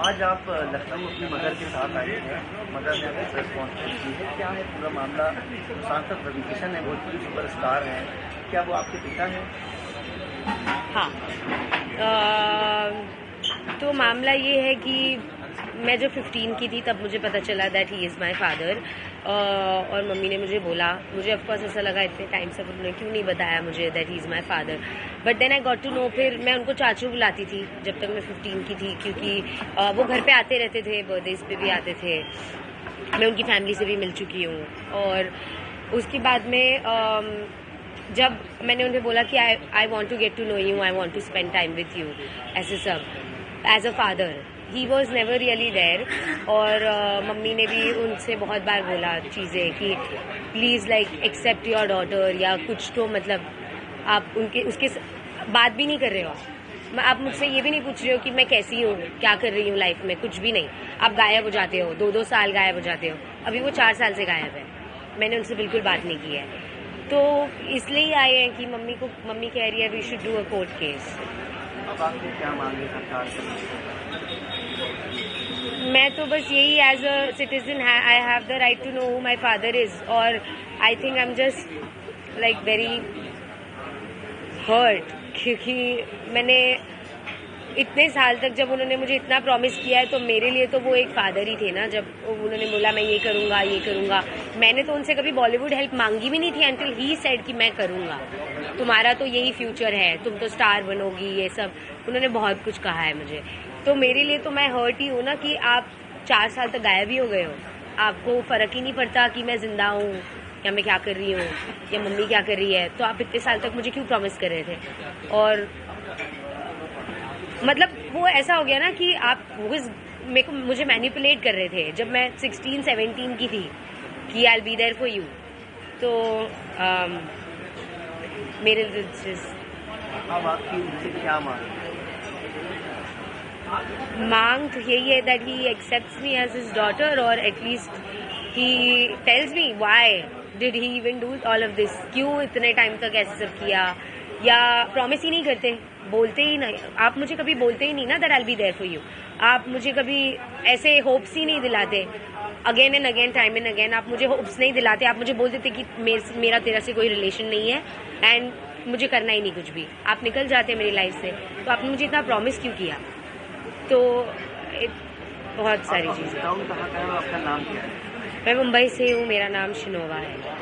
आज आप लखनऊ अपनी मदर के साथ आए हैं। मदर ने अपनी प्रेस कॉन्फ्रेंस की है, क्या है पूरा मामला? सांसद रवि किशन है, भोजपुरी सुपरस्टार हैं, क्या वो आपके पिता हैं? हाँ, तो मामला ये है कि मैं जब 15 की थी तब मुझे पता चला that he is my father. और मम्मी ने मुझे बोला, मुझे ऑफकोर्स ऐसा लगा इतने टाइम से उन्होंने क्यों नहीं बताया मुझे that he is my father. But then I got to know, फिर मैं उनको चाचू बुलाती थी जब तक मैं 15 की थी, क्योंकि वो घर पे आते रहते थे, बर्थडेज पे भी आते थे। मैं उनकी फैमिली से भी मिल चुकी हूँ। और उसके बाद में जब मैंने उन्हें बोला कि I want to get to know you, I want to spend time with you, ऐसे सब as a father, he was never really there. और मम्मी ने भी उनसे बहुत बार बोला चीज़ें कि please like accept your daughter, या कुछ तो मतलब आप उनके उसके बात भी नहीं कर रहे हो। आप मुझसे ये भी नहीं पूछ रहे हो कि मैं कैसी हूँ, क्या कर रही हूँ लाइफ में, कुछ भी नहीं। आप गायब हो जाते हो, 2-2 साल गायब हो जाते हो। अभी वो 4 साल से गायब है, मैंने उनसे बिल्कुल बात नहीं की है। तो इसलिए ही आए हैं कि मम्मी कह रही है we should do a court case. अब आपने क्या मांगे सरकार से? मैं तो बस यही, as a citizen I have the right to know who my father is. और I think I am just like very hurt, क्योंकि मैंने इतने साल तक, जब उन्होंने मुझे इतना प्रॉमिस किया है, तो मेरे लिए तो वो एक फादर ही थे ना। जब उन्होंने बोला मैं ये करूँगा, मैंने तो उनसे कभी बॉलीवुड हेल्प मांगी भी नहीं थी अंटिल ही सेड कि मैं करूँगा, तुम्हारा तो यही फ्यूचर है, तुम तो स्टार बनोगी, ये सब उन्होंने बहुत कुछ कहा है मुझे। तो मेरे लिए तो मैं हर्ट ही हूँ ना कि आप 4 साल तक गायब ही हो गए हो, आपको फ़र्क ही नहीं पड़ता कि मैं जिंदा हूँ या मैं क्या कर रही हूँ या मम्मी क्या कर रही है। तो आप इतने साल तक मुझे क्यों प्रॉमिस कर रहे थे? और मतलब वो ऐसा हो गया ना कि आप मुझे मैनिपुलेट कर रहे थे जब मैं 16-17 की थी कि I will be there for you. तो मेरे अब आपकी उनसे क्या मांग तो यही है that he accepts me as his daughter, और at least he tells me why did he even do all of this, क्यों इतने टाइम तक ऐसे सब किया। या प्रॉमिस ही नहीं करते, बोलते ही नहीं। आप मुझे कभी बोलते ही नहीं ना that I will be there for you. आप मुझे कभी ऐसे होप्स ही नहीं दिलाते, again and again, time and again आप मुझे होप्स नहीं दिलाते। आप मुझे बोल देते कि मेरा तेरा से कोई रिलेशन नहीं है एंड मुझे करना ही नहीं कुछ भी, आप निकल जाते मेरी लाइफ से। तो आपने मुझे इतना प्रॉमिस क्यों किया? तो बहुत सारी चीज़ें। आपका नाम क्या है? मैं मुंबई से हूँ, मेरा नाम शिनोवा है।